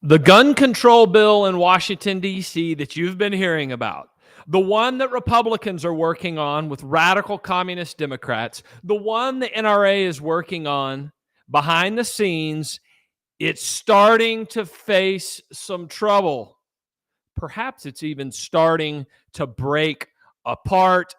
The gun control bill in Washington, D.C. that you've been hearing about, the one that Republicans are working on with radical communist Democrats, the one the NRA is working on behind the scenes, it's starting to face some trouble. Perhaps it's even starting to break apart.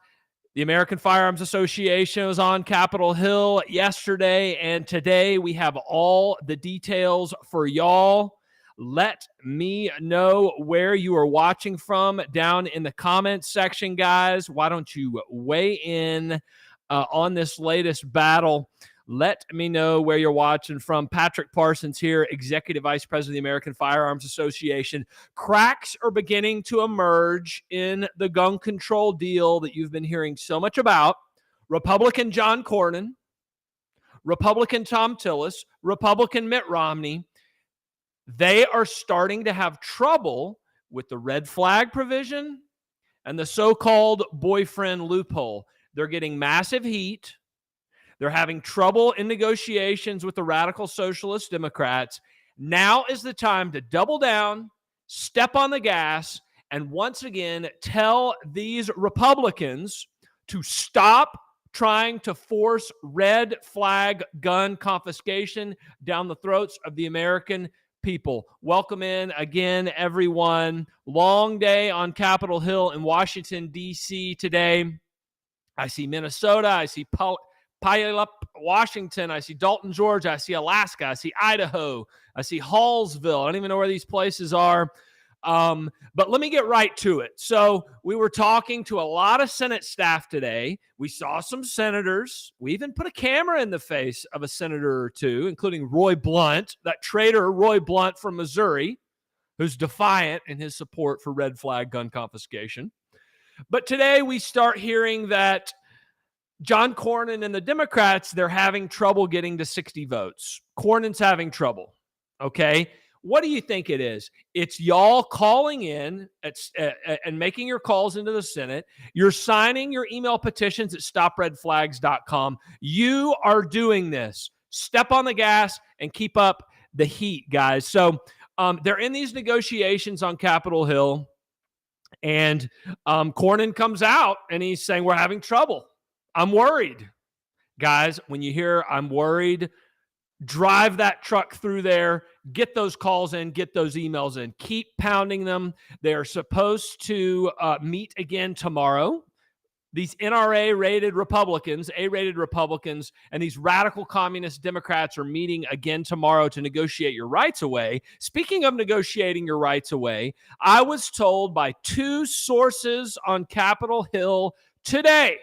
The American Firearms Association was on Capitol Hill yesterday, and today we have all the details for y'all. Let me know where you are watching from down in the comments section, guys. Why don't you weigh in on this latest battle? Let me know where you're watching from. Patrick Parsons here, Executive Vice President of the American Firearms Association. Cracks are beginning to emerge in the gun control deal that you've been hearing so much about. Republican John Cornyn, Republican Tom Tillis, Republican Mitt Romney, they are starting to have trouble with the red flag provision and the so-called boyfriend loophole. They're getting massive heat. They're having trouble in negotiations with the radical socialist Democrats. Now is the time to double down, step on the gas, and once again tell these Republicans to stop trying to force red flag gun confiscation down the throats of the American people. Welcome in again, everyone. Long day on Capitol Hill in Washington, D.C. today. I see Minnesota. I see Puyallup, Washington. I see Dalton, Georgia. I see Alaska. I see Idaho. I see Hallsville. I don't even know where these places are. But let me get right to it. So we were talking to a lot of Senate staff today. We saw some senators. We even put a camera in the face of a senator or two, including Roy Blunt, that traitor Roy Blunt from Missouri, who's defiant in his support for red flag gun confiscation. But today we start hearing that John Cornyn and the Democrats, they're having trouble getting to 60 votes. Cornyn's having trouble, okay? What do you think it is? It's y'all calling in and making your calls into the Senate. You're signing your email petitions at stopredflags.com. You are doing this. Step on the gas and keep up the heat, guys. So they're in these negotiations on Capitol Hill, and Cornyn comes out and he's saying, we're having trouble. I'm worried. Guys, when you hear I'm worried, drive that truck through there, get those calls in, get those emails in, keep pounding them. They're supposed to meet again tomorrow. These NRA-rated Republicans, A-rated Republicans, and these radical communist Democrats are meeting again tomorrow to negotiate your rights away. Speaking of negotiating your rights away, I was told by two sources on Capitol Hill today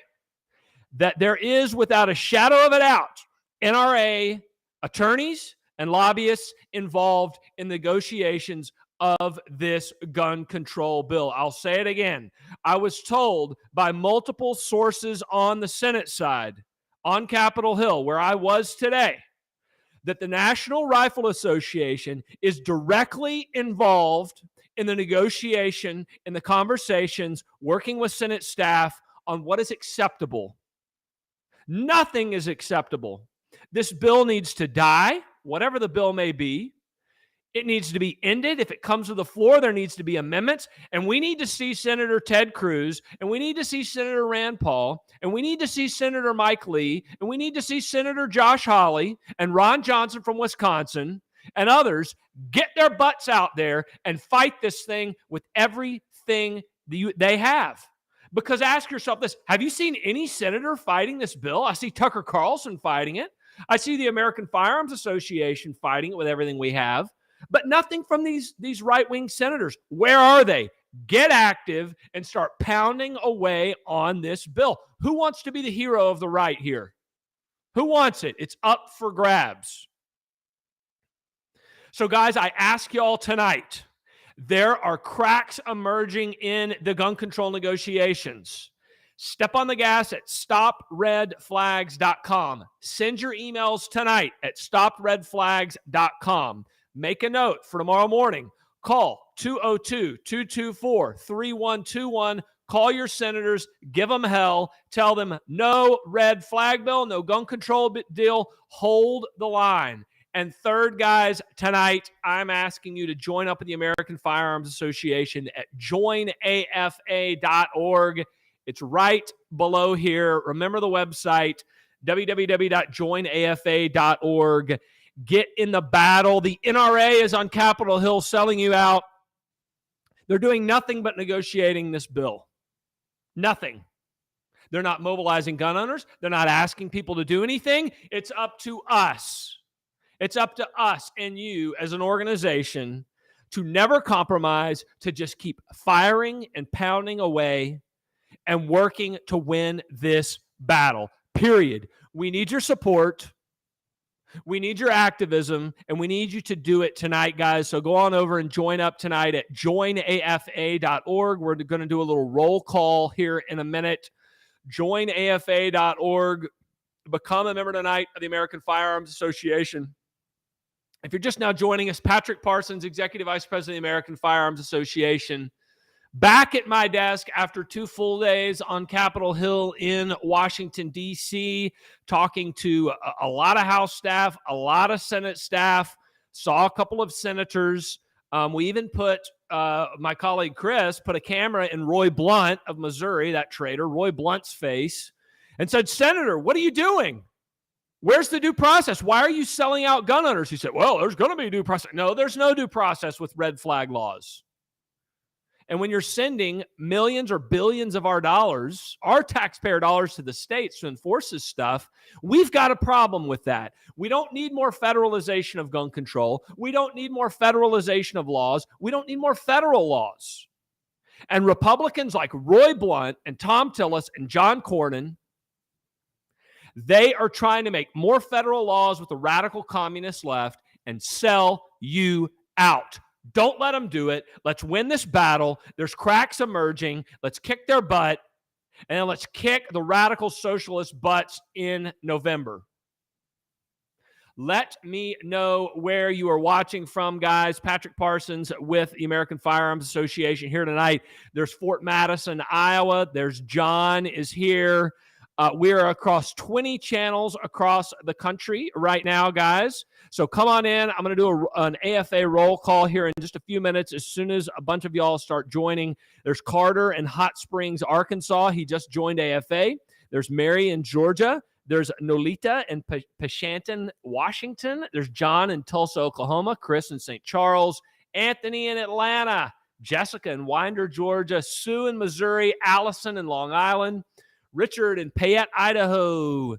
that there is, without a shadow of a doubt, NRA attorneys and lobbyists involved in negotiations of this gun control bill. I'll say it again. I was told by multiple sources on the Senate side, on Capitol Hill, where I was today, that the National Rifle Association is directly involved in the negotiation, in the conversations, working with Senate staff on what is acceptable. Nothing is acceptable. This bill needs to die, whatever the bill may be. It needs to be ended. If it comes to the floor, there needs to be amendments. And we need to see Senator Ted Cruz, and we need to see Senator Rand Paul, and we need to see Senator Mike Lee, and we need to see Senator Josh Hawley and Ron Johnson from Wisconsin and others get their butts out there and fight this thing with everything they have. Because ask yourself this, have you seen any senator fighting this bill? I see Tucker Carlson fighting it. I see the American Firearms Association fighting it with everything we have. But nothing from these right-wing senators. Where are they? Get active and start pounding away on this bill. Who wants to be the hero of the right here? Who wants it? It's up for grabs. So, guys, I ask y'all tonight, there are cracks emerging in the gun control negotiations. Step on the gas at stopredflags.com. Send your emails tonight at stopredflags.com. Make a note for tomorrow morning. Call 202-224-3121. Call your senators. Give them hell. Tell them no red flag bill, no gun control deal. Hold the line. And third, guys, tonight I'm asking you to join up with the American Firearms Association at joinafa.org. It's right below here. Remember the website, www.joinafa.org. Get in the battle. The NRA is on Capitol Hill selling you out. They're doing nothing but negotiating this bill. Nothing. They're not mobilizing gun owners. They're not asking people to do anything. It's up to us. It's up to us and you as an organization to never compromise, to just keep firing and pounding away and working to win this battle, period. We need your support. We need your activism, and we need you to do it tonight, guys. So go on over and join up tonight at joinafa.org. We're going to do a little roll call here in a minute. Joinafa.org. Become a member tonight of the American Firearms Association. If you're just now joining us, Patrick Parsons, Executive Vice President of the American Firearms Association, back at my desk after 2 full days on Capitol Hill in Washington, D.C., talking to a lot of House staff, a lot of Senate staff, saw a couple of senators. We even put, my colleague Chris, put a camera in Roy Blunt of Missouri, that traitor, Roy Blunt's face, and said, Senator, what are you doing? Where's the due process? Why are you selling out gun owners? He said, well, there's going to be due process. No, there's no due process with red flag laws. And when you're sending millions or billions of our dollars, our taxpayer dollars to the states to enforce this stuff, we've got a problem with that. We don't need more federalization of gun control. We don't need more federalization of laws. We don't need more federal laws. And Republicans like Roy Blunt and Tom Tillis and John Cornyn, they are trying to make more federal laws with the radical communist left and sell you out. Don't let them do it. Let's win this battle. There's cracks emerging. Let's kick their butt, and then let's kick the radical socialist butts in November. Let me know where you are watching from, guys. Patrick Parsons with the American Firearms Association here tonight. There's Fort Madison, Iowa. There's John is here. We are across 20 channels across the country right now, guys. So come on in. I'm going to do an AFA roll call here in just a few minutes as soon as a bunch of y'all start joining. There's Carter in Hot Springs, Arkansas. He just joined AFA. There's Mary in Georgia. There's Nolita in Pashanton, Washington. There's John in Tulsa, Oklahoma. Chris in St. Charles. Anthony in Atlanta. Jessica in Winder, Georgia. Sue in Missouri. Allison in Long Island. Richard in Payette, Idaho.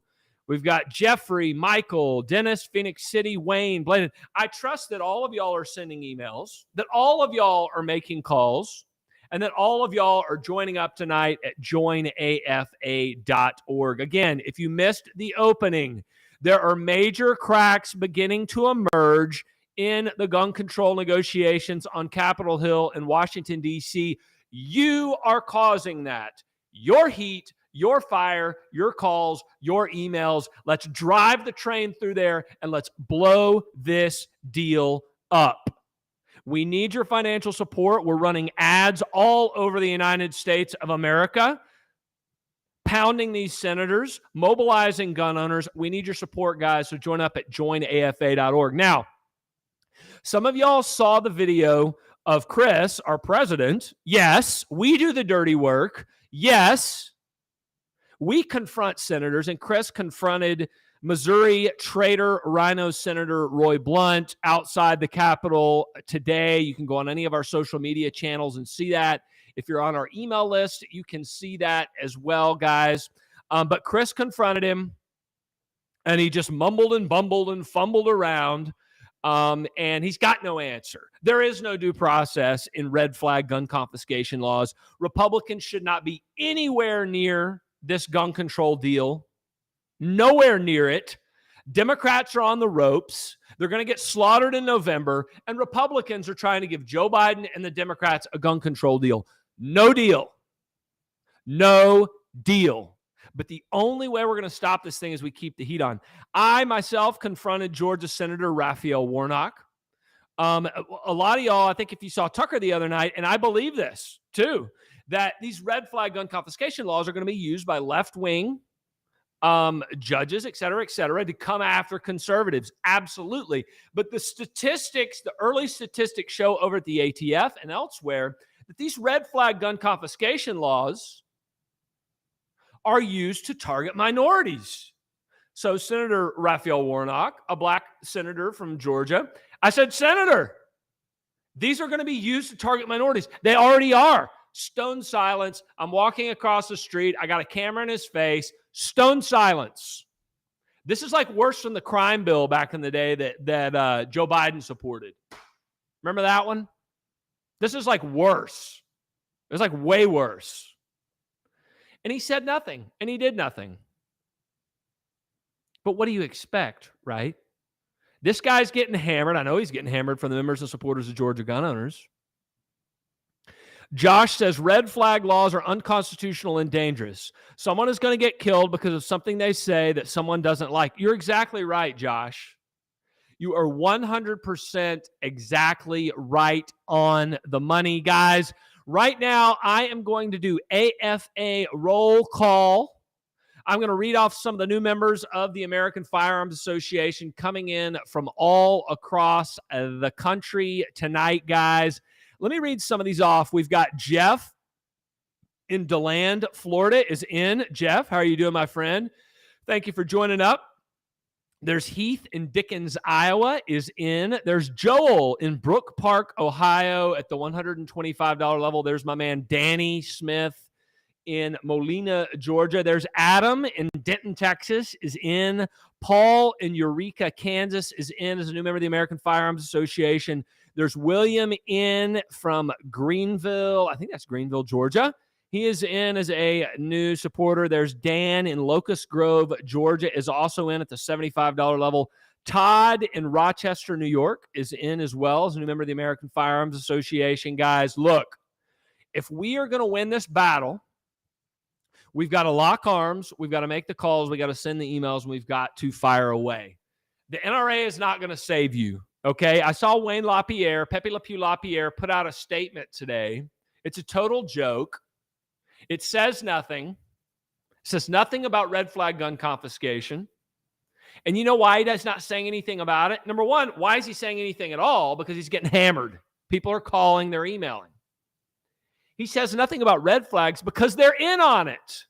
We've got Jeffrey, Michael, Dennis, Phoenix City, Wayne, Bladen. I trust that all of y'all are sending emails, that all of y'all are making calls, and that all of y'all are joining up tonight at joinafa.org. Again, if you missed the opening, there are major cracks beginning to emerge in the gun control negotiations on Capitol Hill in Washington, D.C. You are causing that. Your heat, your fire, your calls, your emails. Let's drive the train through there and let's blow this deal up. We need your financial support. We're running ads all over the United States of America, pounding these senators, mobilizing gun owners. We need your support, guys. So join up at joinafa.org. Now, some of y'all saw the video of Chris, our president. Yes, we do the dirty work. Yes, we confront senators, and Chris confronted Missouri traitor Rhino Senator Roy Blunt outside the Capitol today. You can go on any of our social media channels and see that. If you're on our email list, you can see that as well, guys. But Chris confronted him, and he just mumbled and bumbled and fumbled around, and he's got no answer. There is no due process in red flag gun confiscation laws. Republicans should not be anywhere near this gun control deal. Nowhere near it. Democrats are on the ropes. They're going to get slaughtered in November, and Republicans are trying to give Joe Biden and the Democrats a gun control deal. No deal. No deal. But the only way we're going to stop this thing is we keep the heat on. I myself confronted Georgia Senator Raphael Warnock. A lot of y'all, I think if you saw Tucker the other night, and I believe this too, that these red flag gun confiscation laws are going to be used by left-wing judges, et cetera, to come after conservatives. Absolutely. But the statistics, the early statistics show over at the ATF and elsewhere that these red flag gun confiscation laws are used to target minorities. So Senator Raphael Warnock, a black senator from Georgia, I said, Senator, these are going to be used to target minorities. They already are. Stone silence. I'm walking across the street. I got a camera in his face. Stone silence. This is like worse than the crime bill back in the day that Joe Biden supported. Remember that one? This is like worse. It was like way worse. And he said nothing, and he did nothing. But what do you expect, right? This guy's getting hammered. I know he's getting hammered from the members and supporters of Georgia gun owners. Josh says red flag laws are unconstitutional and dangerous. Someone is going to get killed because of something they say that someone doesn't like. You're exactly right, Josh. You are 100% exactly right on the money, guys. Right now, I am going to do AFA roll call. I'm going to read off some of the new members of the American Firearms Association coming in from all across the country tonight, guys. Let me read some of these off. We've got Jeff in DeLand, Florida is in. Jeff, how are you doing, my friend? Thank you for joining up. There's Heath in Dickens, Iowa is in. There's Joel in Brook Park, Ohio at the $125 level. There's my man Danny Smith in Molina, Georgia. There's Adam in Denton, Texas is in. Paul in Eureka, Kansas is in as a new member of the American Firearms Association. There's William in from Greenville. I think that's Greenville, Georgia. He is in as a new supporter. There's Dan in Locust Grove, Georgia is also in at the $75 level. Todd in Rochester, New York is in as well as a new member of the American Firearms Association. Guys, look, if we are going to win this battle, we've got to lock arms. We've got to make the calls. We got to send the emails. And we've got to fire away. The NRA is not going to save you. Okay. I saw Wayne LaPierre, Pepe Le Pew LaPierre, put out a statement today. It's a total joke. It says nothing. It says nothing about red flag gun confiscation. And you know why he's not saying anything about it? Number one, why is he saying anything at all? Because he's getting hammered. People are calling, they're emailing. He says nothing about red flags because they're in on it.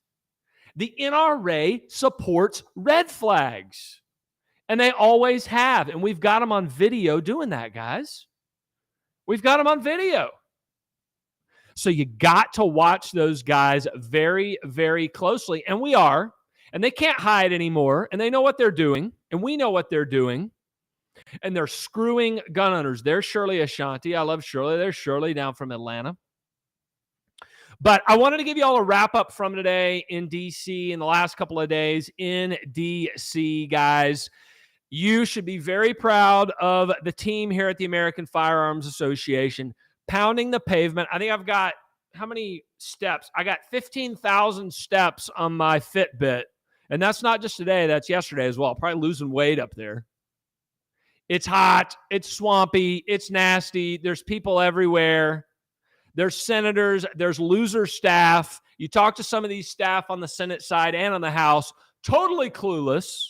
The NRA supports red flags. And they always have. And we've got them on video doing that, guys. We've got them on video. So you got to watch those guys very, very closely. And we are. And they can't hide anymore. And they know what they're doing. And we know what they're doing. And they're screwing gun owners. There's Shirley Ashanti. I love Shirley. There's Shirley down from Atlanta. But I wanted to give you all a wrap up from today in D.C. in the last couple of days in D.C., guys. You should be very proud of the team here at the American Firearms Association pounding the pavement. I think I've got how many steps? I got 15,000 steps on my Fitbit. And that's not just today. That's yesterday as well. Probably losing weight up there. It's hot. It's swampy. It's nasty. There's people everywhere. There's senators. There's loser staff. You talk to some of these staff on the Senate side and on the House, totally clueless.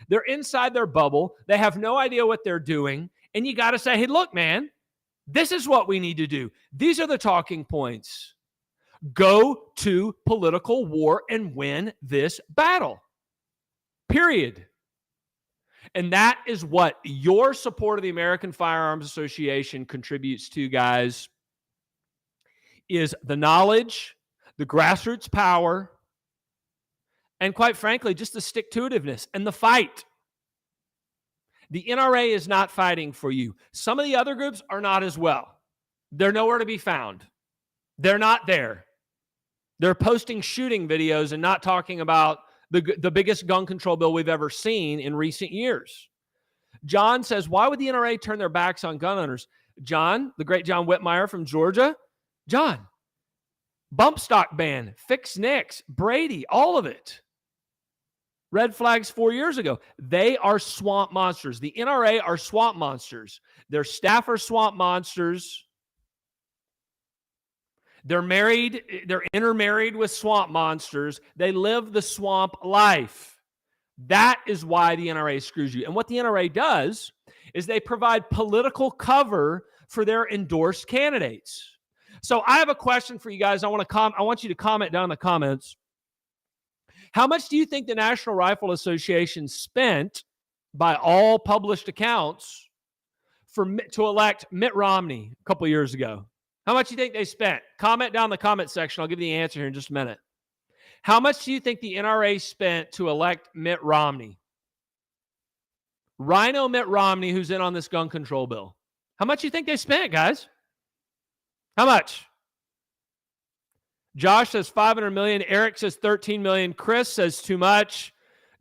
They're inside their bubble. They have no idea what they're doing. And you got to say, hey, look, man, this is what we need to do. These are the talking points. Go to political war and win this battle. Period. And that is what your support of the American Firearms Association contributes to, guys, is the knowledge, the grassroots power, and quite frankly, just the stick-to-itiveness and the fight. The NRA is not fighting for you. Some of the other groups are not as well. They're nowhere to be found. They're not there. They're posting shooting videos and not talking about the biggest gun control bill we've ever seen in recent years. John says, why would the NRA turn their backs on gun owners? John, the great John Whitmire from Georgia. John, bump stock ban, fix nicks, Brady, all of it. Red flags 4 years ago. They are swamp monsters. The NRA are swamp monsters. Their staff are swamp monsters. They're married. They're intermarried with swamp monsters. They live the swamp life. That is why the NRA screws you. And what the NRA does is they provide political cover for their endorsed candidates. So I have a question for you guys. I want you to comment down in the comments. How much do you think the National Rifle Association spent, by all published accounts, to elect Mitt Romney a couple years ago? How much do you think they spent? Comment down in the comment section. I'll give you the answer here in just a minute. How much do you think the NRA spent to elect Mitt Romney? Rhino Mitt Romney, who's in on this gun control bill. How much do you think they spent, guys? How much? Josh says 500 million. Eric says 13 million. Chris says too much.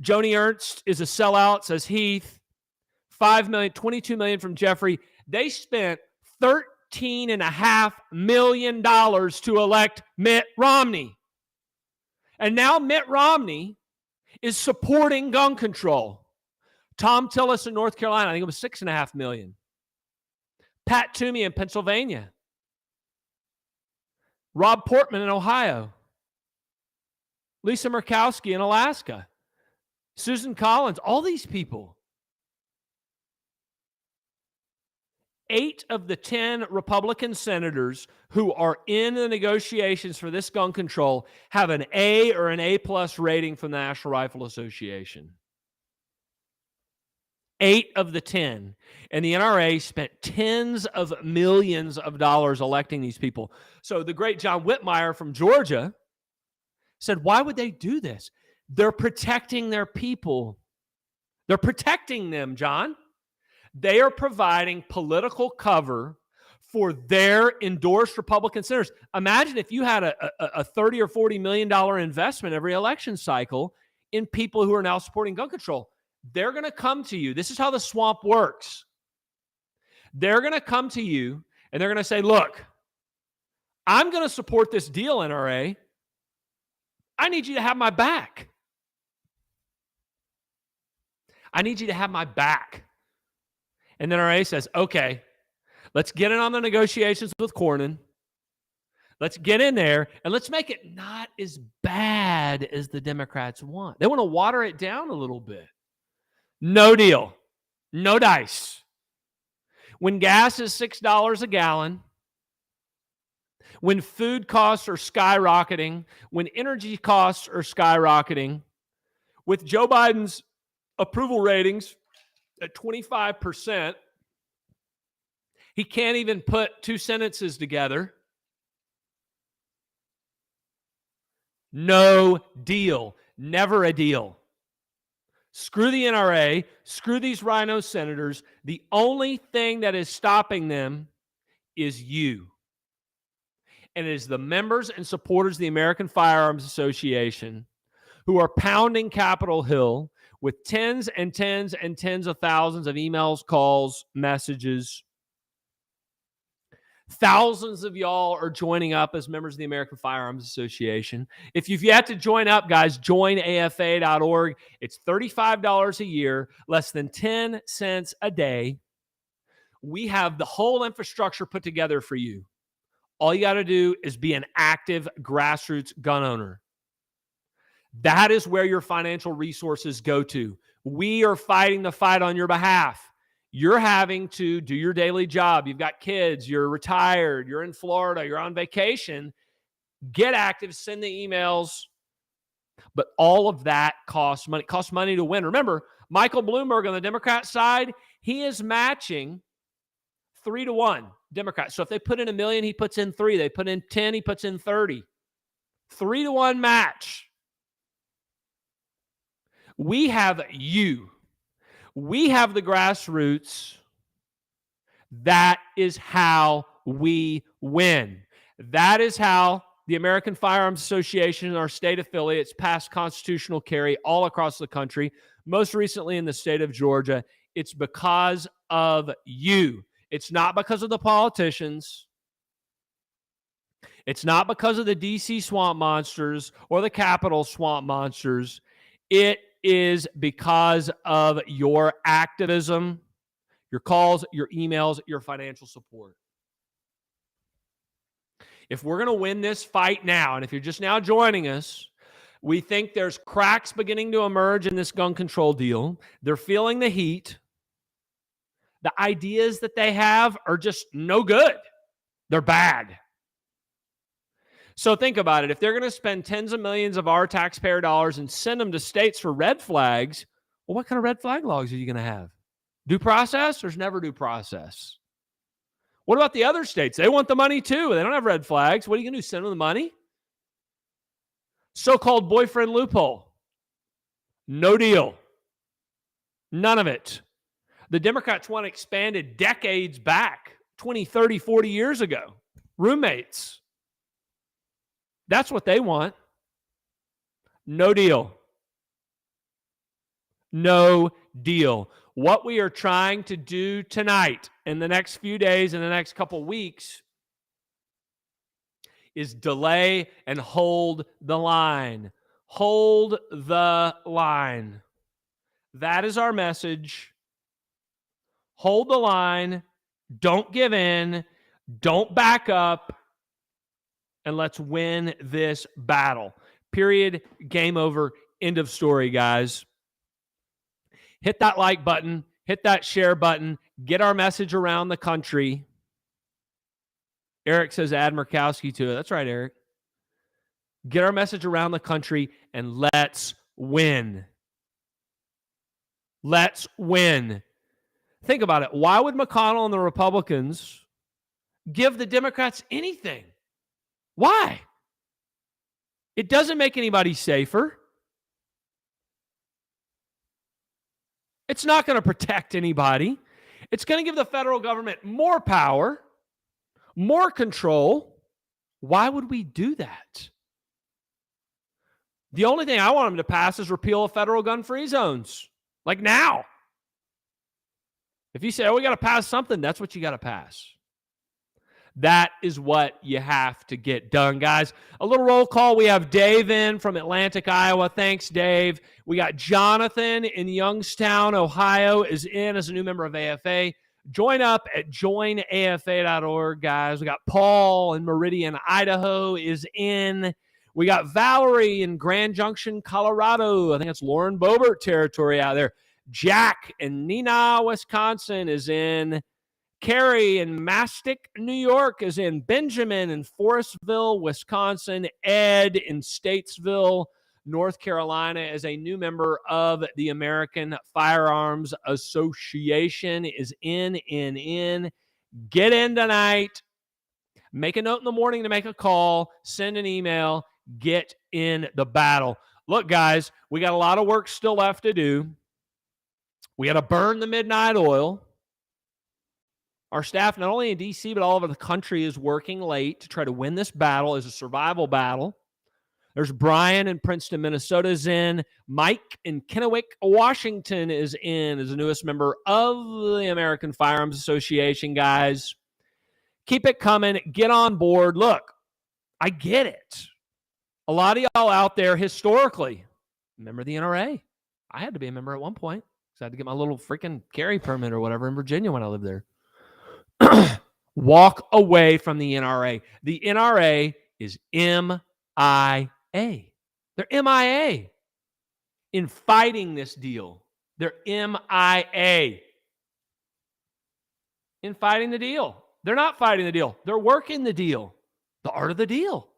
Joni Ernst is a sellout, says Heath. 5 million, 22 million from Jeffrey. They spent $13.5 million to elect Mitt Romney. And now Mitt Romney is supporting gun control. Tom Tillis in North Carolina, I think it was $6.5 million. Pat Toomey in Pennsylvania. Rob Portman in Ohio. Lisa Murkowski in Alaska. Susan Collins, all these people. 8 of the 10 Republican senators who are in the negotiations for this gun control have an A or an A+ rating from the National Rifle Association. 8 of the 10. And the NRA spent tens of millions of dollars electing these people. So the great John Whitmire from Georgia said, why would they do this? They're protecting their people. They're protecting them, John. They are providing political cover for their endorsed Republican senators. Imagine if you had a $30 or $40 million investment every election cycle in people who are now supporting gun control. They're going to come to you. This is how the swamp works. They're going to come to you and they're going to say, look, I'm going to support this deal, NRA. I need you to have my back. I need you to have my back. And then NRA says, okay, let's get in on the negotiations with Cornyn. Let's get in there and let's make it not as bad as the Democrats want. They want to water it down a little bit. No deal. No dice. When gas is $6 a gallon, when food costs are skyrocketing, when energy costs are skyrocketing, with Joe Biden's approval ratings at 25%, he can't even put 2 sentences together. No deal. Never a deal. Screw the NRA. Screw these rhino senators. The only thing that is stopping them is you. And it is the members and supporters of the American Firearms Association who are pounding Capitol Hill with tens and tens and tens of thousands of emails, calls, messages. Thousands of y'all are joining up as members of the American Firearms Association. If you've yet to join up, guys, joinafa.org. It's $35 a year, less than 10 cents a day. We have the whole infrastructure put together for you. All you got to do is be an active grassroots gun owner. That is where your financial resources go to. We are fighting the fight on your behalf. You're having to do your daily job. You've got kids. You're retired. You're in Florida. You're on vacation. Get active. Send the emails. But all of that costs money. It costs money to win. Remember, Michael Bloomberg on the Democrat side, he is matching 3-1 Democrats. So if they put in $1 million, he puts in 3. They put in 10, he puts in 30. 3-1 match. We have you. We have the grassroots. That is how we win. That is how the American Firearms Association and our state affiliates passed constitutional carry all across the country, most recently in the state of Georgia. It's because of you. It's not because of the politicians. It's not because of the DC swamp monsters or the Capitol swamp monsters. It is because of your activism, your calls, your emails, your financial support. If we're going to win this fight now, and if you're just now joining us, We think there's cracks beginning to emerge in this gun control deal. They're feeling the heat. The ideas that they have are just no good. They're bad. So think about it. If they're going to spend tens of millions of our taxpayer dollars and send them to states for red flags, well, what kind of red flag laws are you going to have? Due process? There's never due process. What about the other states? They want the money too. They don't have red flags. What are you going to do? Send them the money? So-called boyfriend loophole. No deal. None of it. The Democrats want expanded decades back, 20, 30, 40 years ago. Roommates. That's what they want. No deal. No deal. What we are trying to do tonight, in the next few days, in the next couple weeks, is delay and hold the line. Hold the line. That is our message. Hold the line. Don't give in. Don't back up. And let's win this battle. Period. Game over. End of story, guys. Hit that like button. Hit that share button. Get our message around the country. Eric says add Murkowski to it. That's right, Eric. Get our message around the country and let's win. Let's win. Think about it. Why would McConnell and the Republicans give the Democrats anything? Why? It doesn't make anybody safer. It's not going to protect anybody. It's going to give the federal government more power, more control. Why would we do that? The only thing I want them to pass is repeal of federal gun-free zones. Like now. If you say, oh, we got to pass something, that's what you got to pass. That is what you have to get done, guys. A little roll call. We have Dave in from Atlantic, Iowa. Thanks, Dave. We got Jonathan in Youngstown, Ohio, is in as a new member of AFA. Join up at joinafa.org, guys. We got Paul in Meridian, Idaho, is in. We got Valerie in Grand Junction, Colorado. I think it's Lauren Boebert territory out there. Jack in Neenah, Wisconsin, is in. Carrie in Mastic, New York, is in. Benjamin in Forestville, Wisconsin. Ed in Statesville, North Carolina, is a new member of the American Firearms Association, is in. Get in tonight. Make a note in the morning to make a call. Send an email. Get in the battle. Look, guys, we got a lot of work still left to do. We got to burn the midnight oil. Our staff, not only in D.C., but all over the country, is working late to try to win this battle as a survival battle. There's Brian in Princeton, Minnesota is in. Mike in Kennewick, Washington is in as the newest member of the American Firearms Association, guys. Keep it coming. Get on board. Look, I get it. A lot of y'all out there historically, remember the NRA. I had to be a member at one point because I had to get my little freaking carry permit or whatever in Virginia when I lived there. Walk away from the NRA. The NRA is MIA. They're MIA in fighting this deal. They're MIA in fighting the deal. They're not fighting the deal. They're working the deal. The art of the deal.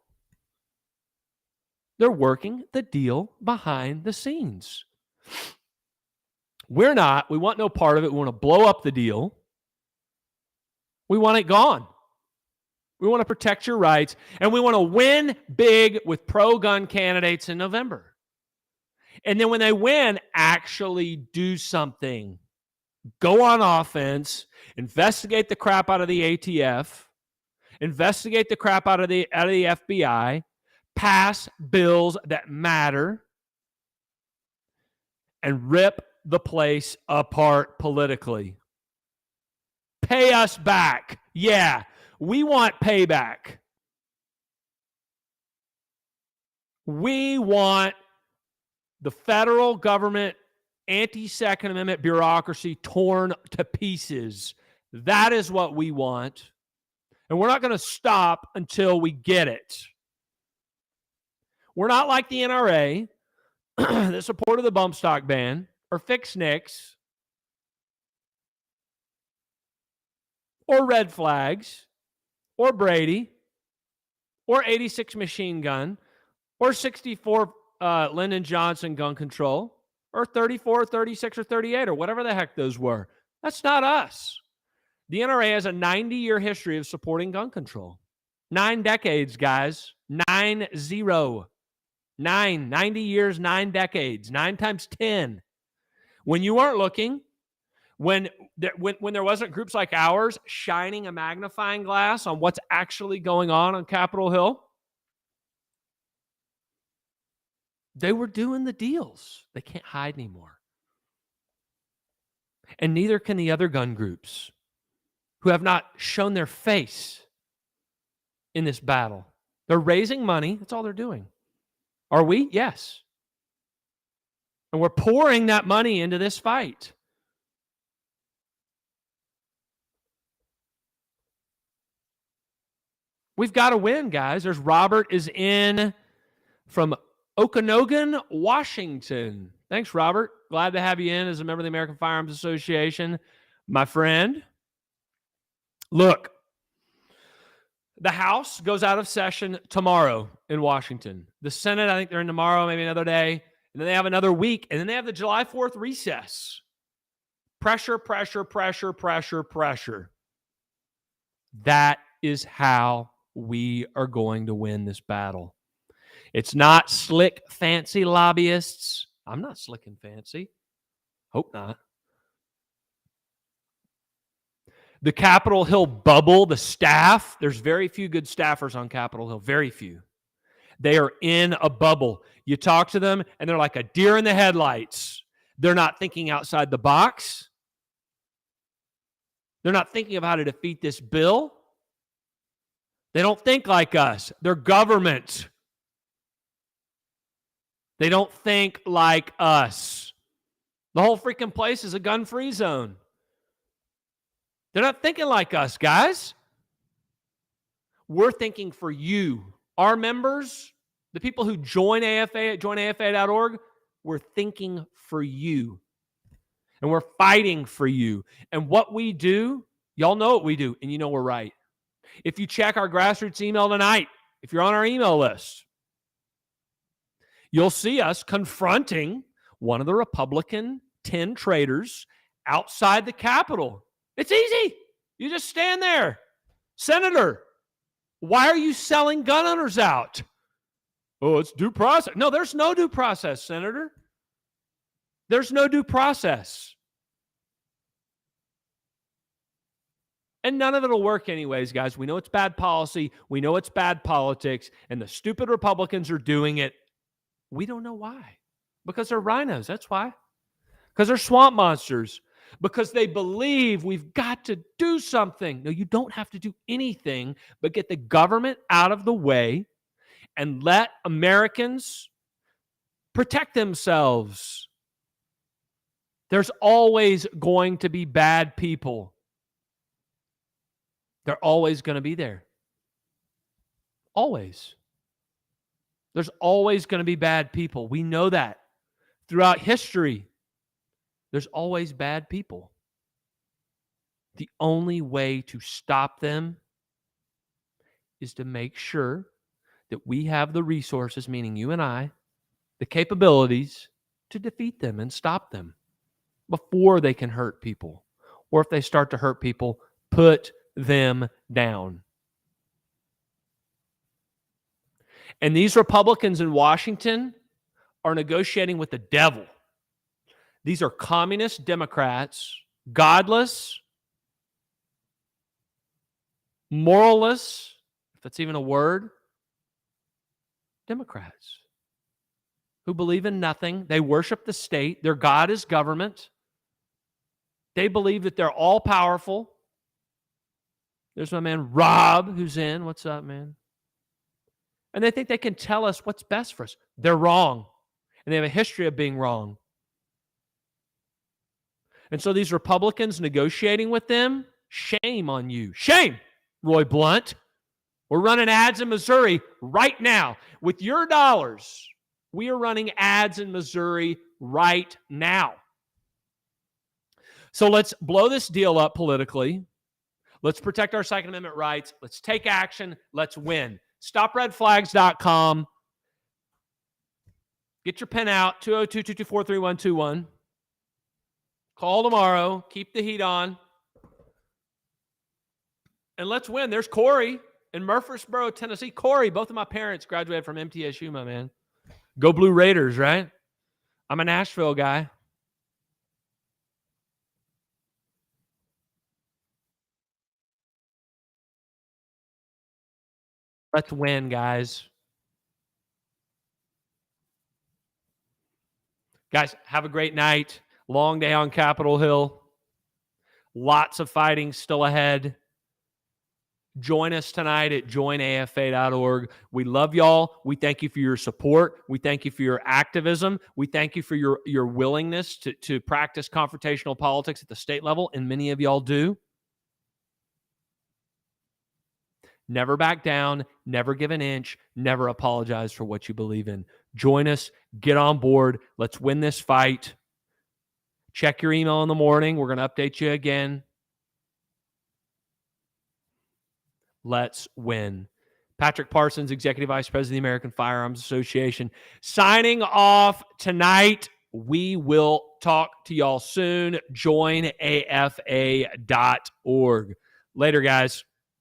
They're working the deal behind the scenes. We're not. We want no part of it. We want to blow up the deal. We want it gone. We want to protect your rights, and we want to win big with pro-gun candidates in November. And then when they win, actually do something. Go on offense, investigate the crap out of the ATF, investigate the crap out of the FBI, pass bills that matter, and rip the place apart politically. Pay us back. Yeah, we want payback. We want the federal government anti-Second Amendment bureaucracy torn to pieces. That is what we want. And we're not going to stop until we get it. We're not like the NRA that supported the bump stock ban or fixed NICS or red flags or Brady or 86 machine gun or 64 Lyndon Johnson gun control or 34, 36, or 38 or whatever the heck those were. That's not us. The NRA has a 90-year history of supporting gun control. 9 decades, guys. 9-0. 90 years, 9 decades. 9 times 10. When you weren't looking, when there wasn't groups like ours shining a magnifying glass on what's actually going on Capitol Hill, they were doing the deals. They can't hide anymore. And neither can the other gun groups who have not shown their face in this battle. They're raising money. That's all they're doing. Are we? Yes. And we're pouring that money into this fight. We've got to win, guys. There's Robert is in from Okanogan, Washington. Thanks, Robert. Glad to have you in as a member of the American Firearms Association, my friend. Look, the House goes out of session tomorrow in Washington. The Senate, I think they're in tomorrow, maybe another day. And then they have another week. And then they have the July 4th recess. Pressure, pressure, pressure, pressure, pressure. That is how we are going to win this battle. It's not slick, fancy lobbyists. I'm not slick and fancy. Hope not. The Capitol Hill bubble, the staff, there's very few good staffers on Capitol Hill. Very few. They are in a bubble. You talk to them, and they're like a deer in the headlights. They're not thinking outside the box. They're not thinking of how to defeat this bill. They don't think like us. They're government. They don't think like us. The whole freaking place is a gun-free zone. They're not thinking like us, guys. We're thinking for you. Our members, the people who join AFA at joinafa.org, we're thinking for you. And we're fighting for you. And what we do, y'all know what we do, and you know we're right. If you check our grassroots email tonight, if you're on our email list, you'll see us confronting one of the Republican 10 traitors outside the Capitol. It's easy. You just stand there. Senator, why are you selling gun owners out? Oh, it's due process. No, there's no due process, Senator. There's no due process. And none of it will work anyways, guys. We know it's bad policy. We know it's bad politics. And the stupid Republicans are doing it. We don't know why. Because they're rhinos. That's why. Because they're swamp monsters. Because they believe we've got to do something. No, you don't have to do anything but get the government out of the way and let Americans protect themselves. There's always going to be bad people. They're always going to be there. Always. There's always going to be bad people. We know that. Throughout history, there's always bad people. The only way to stop them is to make sure that we have the resources, meaning you and I, the capabilities to defeat them and stop them before they can hurt people. Or if they start to hurt people, put them down. And these Republicans in Washington are negotiating with the devil. These are communist Democrats, godless, moralless, if that's even a word, Democrats who believe in nothing. They worship the state. Their God is government. They believe that they're all powerful. There's my man Rob who's in. What's up, man? And they think they can tell us what's best for us. They're wrong. And they have a history of being wrong. And so these Republicans negotiating with them, shame on you. Shame, Roy Blunt. We're running ads in Missouri right now. With your dollars, we are running ads in Missouri right now. So let's blow this deal up politically. Let's protect our Second Amendment rights. Let's take action. Let's win. StopRedFlags.com. Get your pen out, 202-224-3121. Call tomorrow. Keep the heat on. And let's win. There's Corey in Murfreesboro, Tennessee. Corey, both of my parents graduated from MTSU, my man. Go Blue Raiders, right? I'm a Nashville guy. Let's win, guys. Guys, have a great night. Long day on Capitol Hill. Lots of fighting still ahead. Join us tonight at joinafa.org. We love y'all. We thank you for your support. We thank you for your activism. We thank you for your willingness to practice confrontational politics at the state level, and many of y'all do. Never back down, never give an inch, never apologize for what you believe in. Join us, get on board. Let's win this fight. Check your email in the morning. We're going to update you again. Let's win. Patrick Parsons, Executive Vice President of the American Firearms Association, signing off tonight. We will talk to y'all soon. Joinafa.org. Later, guys.